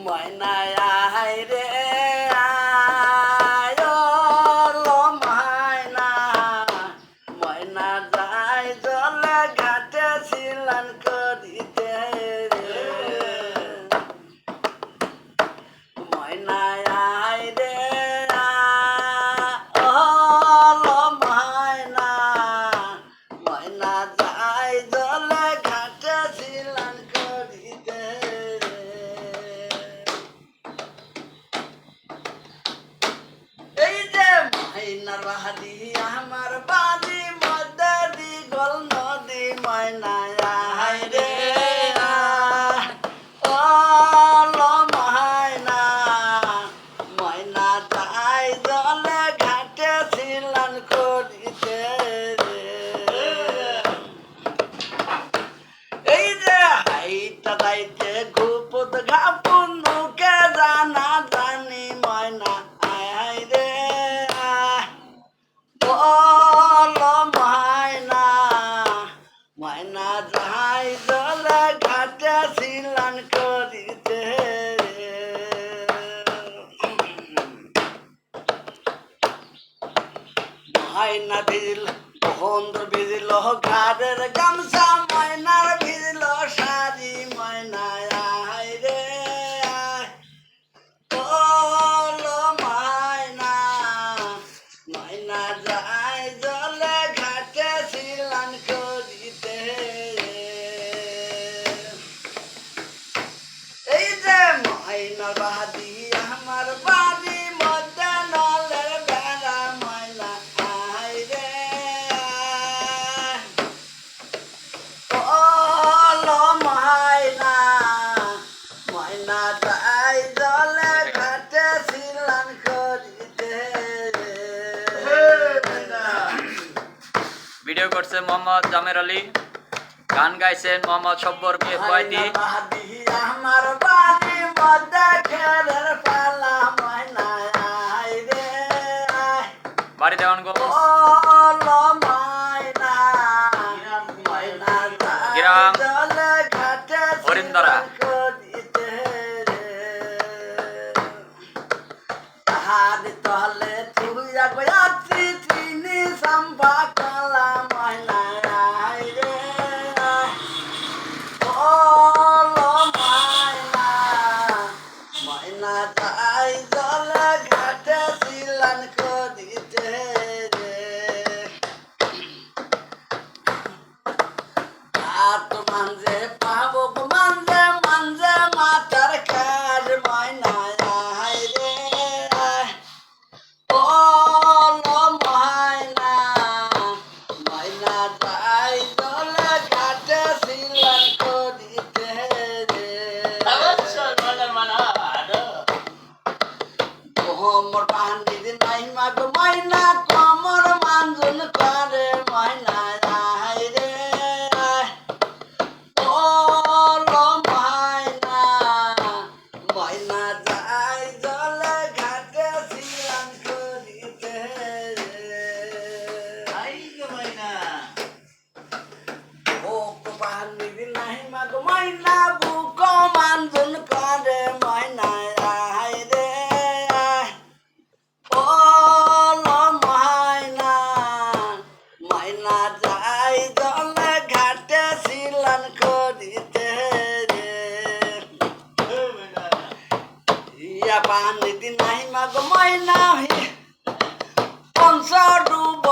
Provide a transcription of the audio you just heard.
ময়নায় আয় রে আয় লো ময়না ময়না যায় জলে ঘাটে ছিলান করিতে রে ময়নায় আয় রে লো ময়না ময়না যায় জলে ঘাটে ছিলান করিতে ময়নার বাহাদি আমার বাড়ি মধ্যে দিগল নদী ময়নায় আয় রে ও লো ময়না ময়না যাই জলে ঘাটে ছিলান করিতে এই যে হাইটা যাইতে ঘুপুত ঘাপুন মুখে জানা জানি ময়না আয় রে লো ময়না ময়না যাই জলে ঘাটে ছিলান করিতে ময়না ভিজল বন্ধু ভিজল ঘাড়ের গামছা ময়নার ভিজল শাড়ি ময়নায় আয় রে লো ময়না ময়না যায় জলে ঘাটে ছিলান করিতে এই যে ময়নার বাহাদি আমার বাড়ি মধ্যে নলের বেড়া ময়না আয় রে ও লো ময়না ময়না যায় জলে ঘাটে ছিলান করিতে ভিডিও করছে মোহাম্মদ জামের আলী, গান গাইছেন মোহাম্মদ সব্বর বিএফওয়াইদি। আমার বাড়ি মধ্যে খেলের পালা ময়না আয় রে বাড়ি দেওয়ানগঞ্জ, লো ময়না ময়না গ্রাম জলে ঘাটে হরিণদারা। করিতে তাহার তলে তুই আছি চিনি সম্পা কলা ময়না আয় রে লো ময়না ময়না যাই জলে ঘাটে ছিলান করিতে হাত মানজে পাবো মানজে মানজে মাথার খার ময়না আয় রে ও লো ময়না ময়না যাই জলে ঘাটে ছিলান করিতে মোর পান্ডিত নাই মাগ ময়না কমর মানজুন করে ময়না আয় রে ও লো ময়না ময়না যাই জলে ঘাটে ছিলান করিতে ও পান্ডিত নাই মাগ ময়না বুক মানজুন করে ময়না আয় রে ও লো ময়না ময়না যাই জলে ঘাটে ছিলান করিতে ইয়া পানি দিন নাই মাগ ময়না পঞ্চ ডুব